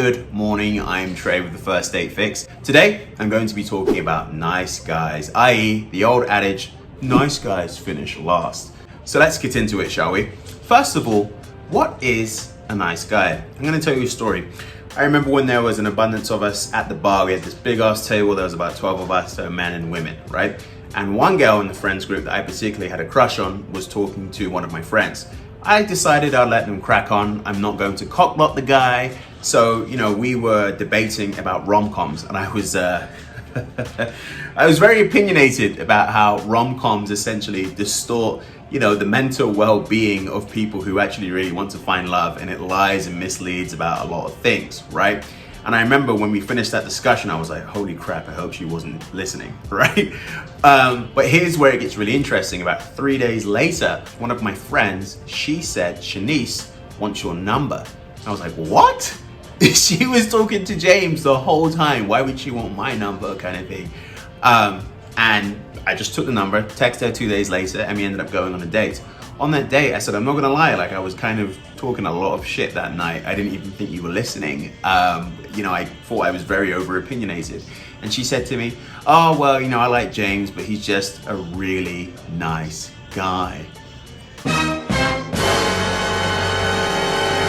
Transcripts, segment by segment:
Good morning, I'm Trey with the First Date Fix. Today, I'm going to be talking about nice guys, i.e. the old adage, nice guys finish last. So let's get into it, shall we? First of all, what is a nice guy? I'm going to tell you a story. I remember when there was an abundance of us at the bar. We had this big ass table, there was about 12 of us, so men and women, right? And one girl in the friends group that I particularly had a crush on was talking to one of my friends. I decided I'd let them crack on. I'm not going to cockblock the guy. So, we were debating about rom-coms, and I was very opinionated about how rom-coms essentially distort, the mental well-being of people who actually really want to find love, and it lies and misleads about a lot of things, right? And I remember when we finished that discussion, I was like, holy crap, I hope she wasn't listening, right? But here's where it gets really interesting. About 3 days later, one of my friends, she said, Shanice wants your number. I was like, what? She was talking to James the whole time. Why would she want my number, kind of thing? And I just took the number, texted her 2 days later, and we ended up going on a date. On that date, I said, I'm not gonna lie, I was kind of talking a lot of shit that night. I didn't even think you were listening. I thought I was very over-opinionated. And she said to me, oh, well, I like James, but he's just a really nice guy.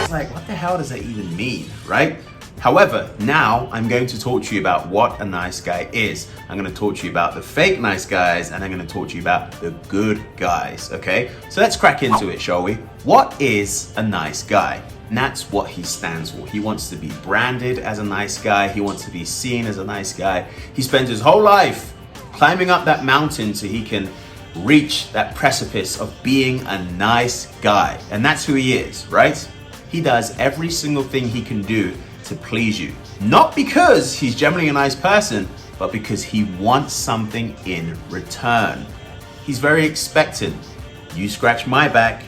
It's like, what the hell does that even mean, right? However, now I'm going to talk to you about what a nice guy is. I'm going to talk to you about the fake nice guys, and I'm going to talk to you about the good guys, okay? So let's crack into it, shall we? What is a nice guy? And that's what he stands for. He wants to be branded as a nice guy. He wants to be seen as a nice guy. He spends his whole life climbing up that mountain so he can reach that precipice of being a nice guy. And that's who he is, right? He does every single thing he can do to please you. Not because he's generally a nice person, but because he wants something in return. He's very expectant. You scratch my back,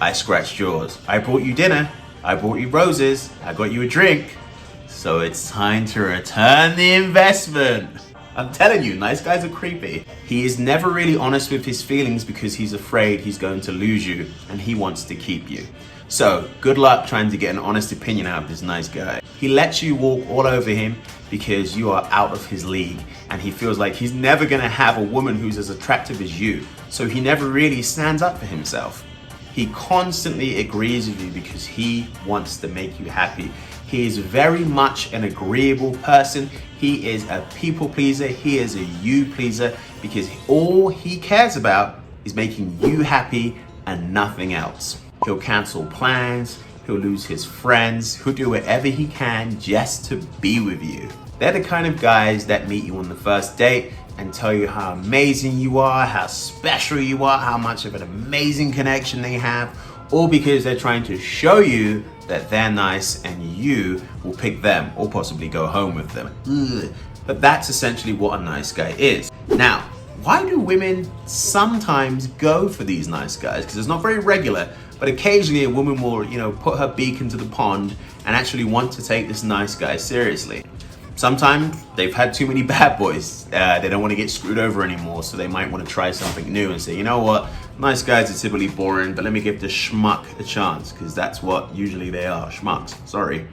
I scratched yours. I brought you dinner, I brought you roses, I got you a drink. So it's time to return the investment. I'm telling you, nice guys are creepy. He is never really honest with his feelings because he's afraid he's going to lose you and he wants to keep you. So good luck trying to get an honest opinion out of this nice guy. He lets you walk all over him because you are out of his league, and he feels like he's never gonna have a woman who's as attractive as you. So he never really stands up for himself. He constantly agrees with you because he wants to make you happy. He is very much an agreeable person. He is a people pleaser. He is a you pleaser because all he cares about is making you happy and nothing else. He'll cancel plans, he'll lose his friends, he'll do whatever he can just to be with you. They're the kind of guys that meet you on the first date and tell you how amazing you are, how special you are, how much of an amazing connection they have, all because they're trying to show you that they're nice and you will pick them or possibly go home with them. Ugh. But that's essentially what a nice guy is. Now, why do women sometimes go for these nice guys? Because it's not very regular, but occasionally a woman will, put her beak into the pond and actually want to take this nice guy seriously. Sometimes they've had too many bad boys. They don't want to get screwed over anymore, so they might want to try something new and say, you know what, nice guys are typically boring, but let me give the schmuck a chance, because that's what usually they are, schmucks, sorry.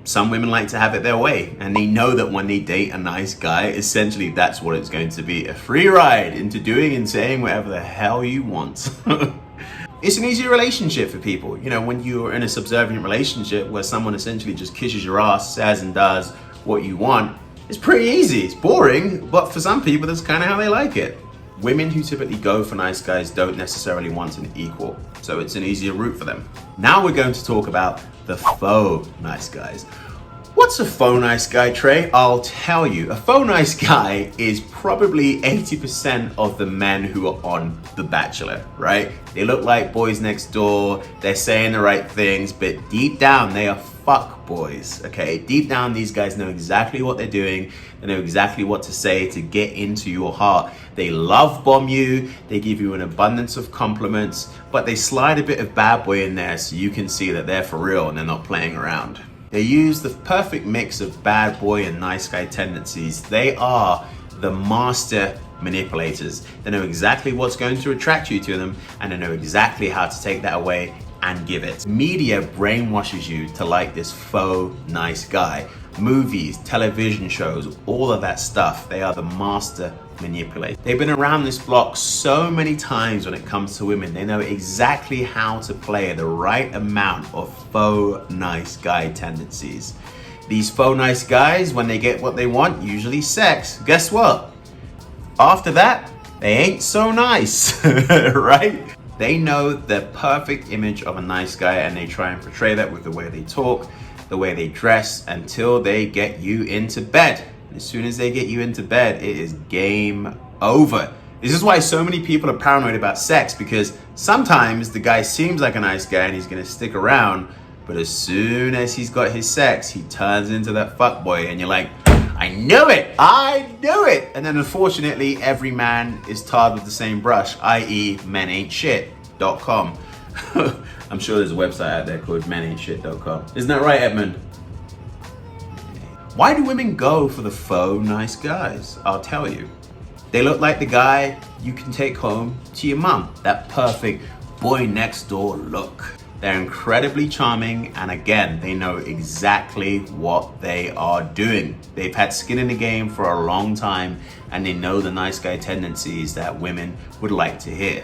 Some women like to have it their way, and they know that when they date a nice guy, essentially that's what it's going to be, a free ride into doing and saying whatever the hell you want. It's an easy relationship for people. When you're in a subservient relationship where someone essentially just kisses your ass, says and does what you want, it's pretty easy. It's boring, but for some people, that's kind of how they like it. Women who typically go for nice guys don't necessarily want an equal, so it's an easier route for them. Now we're going to talk about the faux nice guys. What's a faux nice guy, Trey? I'll tell you. A faux nice guy is probably 80% of the men who are on The Bachelor, right? They look like boys next door, they're saying the right things, but deep down they are fuck boys, okay? Deep down these guys know exactly what they're doing, they know exactly what to say to get into your heart. They love bomb you, they give you an abundance of compliments, but they slide a bit of bad boy in there so you can see that they're for real and they're not playing around. They use the perfect mix of bad boy and nice guy tendencies. They are the master manipulators. They know exactly what's going to attract you to them, and they know exactly how to take that away and give it. Media brainwashes you to like this faux nice guy. Movies, television shows, all of that stuff, they are the master manipulators. They've been around this block so many times when it comes to women. They know exactly how to play the right amount of faux nice guy tendencies. These faux nice guys, when they get what they want, usually sex, guess what? After that, they ain't so nice, right? They know the perfect image of a nice guy and they try and portray that with the way they talk, the way they dress, until they get you into bed. As soon as they get you into bed, it is game over. This is why so many people are paranoid about sex, because sometimes the guy seems like a nice guy and he's gonna stick around, but as soon as he's got his sex, he turns into that fuckboy and you're like, I knew it, I knew it. And then unfortunately, every man is tarred with the same brush, i.e. menaintshit.com. I'm sure there's a website out there called menaintshit.com. Isn't that right, Edmund? Why do women go for the faux nice guys? I'll tell you. They look like the guy you can take home to your mum. That perfect boy next door look. They're incredibly charming, and again, they know exactly what they are doing. They've had skin in the game for a long time, and they know the nice guy tendencies that women would like to hear.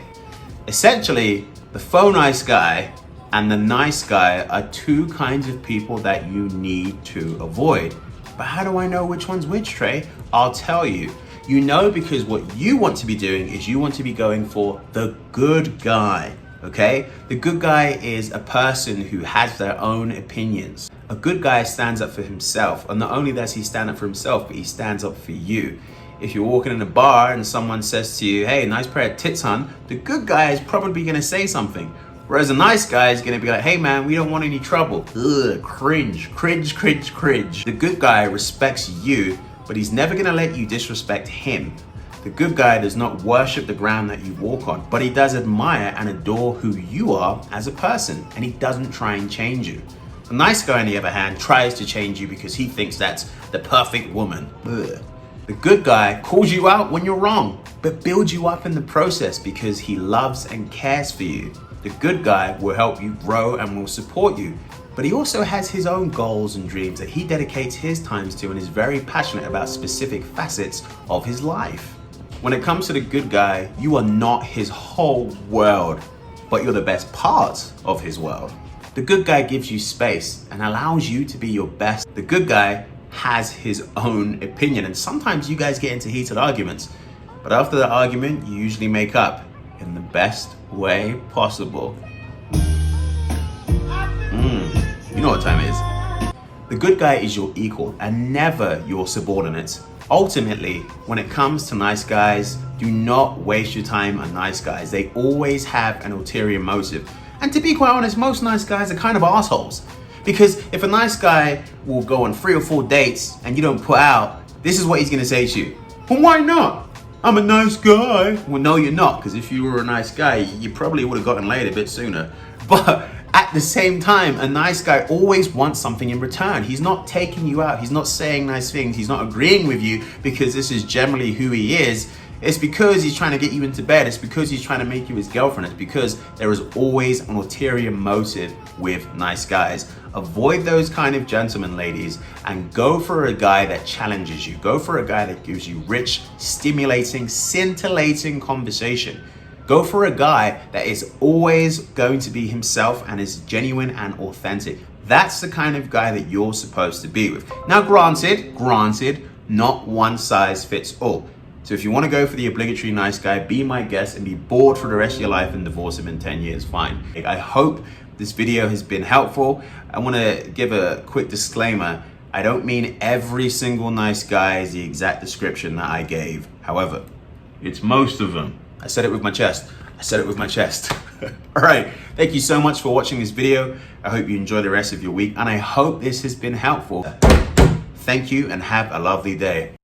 Essentially, the faux nice guy and the nice guy are two kinds of people that you need to avoid. But how do I know which one's which, Trey? I'll tell you. You know, because what you want to be doing is you want to be going for the good guy. Okay? The good guy is a person who has their own opinions. A good guy stands up for himself, and not only does he stand up for himself, but he stands up for you. If you're walking in a bar and someone says to you, hey, nice pair of tits, hon, the good guy is probably gonna say something. Whereas a nice guy is gonna be like, hey man, we don't want any trouble. Ugh, cringe, cringe, cringe, cringe. The good guy respects you, but he's never gonna let you disrespect him. The good guy does not worship the ground that you walk on, but he does admire and adore who you are as a person, and he doesn't try and change you. A nice guy, on the other hand, tries to change you because he thinks that's the perfect woman. Ugh. The good guy calls you out when you're wrong, but builds you up in the process because he loves and cares for you. The good guy will help you grow and will support you, but he also has his own goals and dreams that he dedicates his times to and is very passionate about specific facets of his life. When it comes to the good guy, you are not his whole world, but you're the best part of his world. The good guy gives you space and allows you to be your best. The good guy has his own opinion, and sometimes you guys get into heated arguments, but after the argument, you usually make up in the best way possible. You know what time it is. The good guy is your equal and never your subordinate. Ultimately, when it comes to nice guys, do not waste your time on nice guys. They always have an ulterior motive. And to be quite honest, most nice guys are kind of assholes. Because if a nice guy will go on 3 or 4 dates and you don't put out, this is what he's gonna say to you. Well, why not? I'm a nice guy. Well, no, you're not, because if you were a nice guy, you probably would have gotten laid a bit sooner. But at the same time, a nice guy always wants something in return. He's not taking you out. He's not saying nice things. He's not agreeing with you because this is generally who he is. It's because he's trying to get you into bed. It's because he's trying to make you his girlfriend. It's because there is always an ulterior motive with nice guys. Avoid those kind of gentlemen, ladies, and go for a guy that challenges you. Go for a guy that gives you rich, stimulating, scintillating conversation. Go for a guy that is always going to be himself and is genuine and authentic. That's the kind of guy that you're supposed to be with. Now, granted, not one size fits all. So if you want to go for the obligatory nice guy, be my guest and be bored for the rest of your life and divorce him in 10 years, fine. I hope this video has been helpful. I want to give a quick disclaimer. I don't mean every single nice guy is the exact description that I gave. However, it's most of them. I said it with my chest. I said it with my chest. All right, thank you so much for watching this video. I hope you enjoy the rest of your week, and I hope this has been helpful. Thank you and have a lovely day.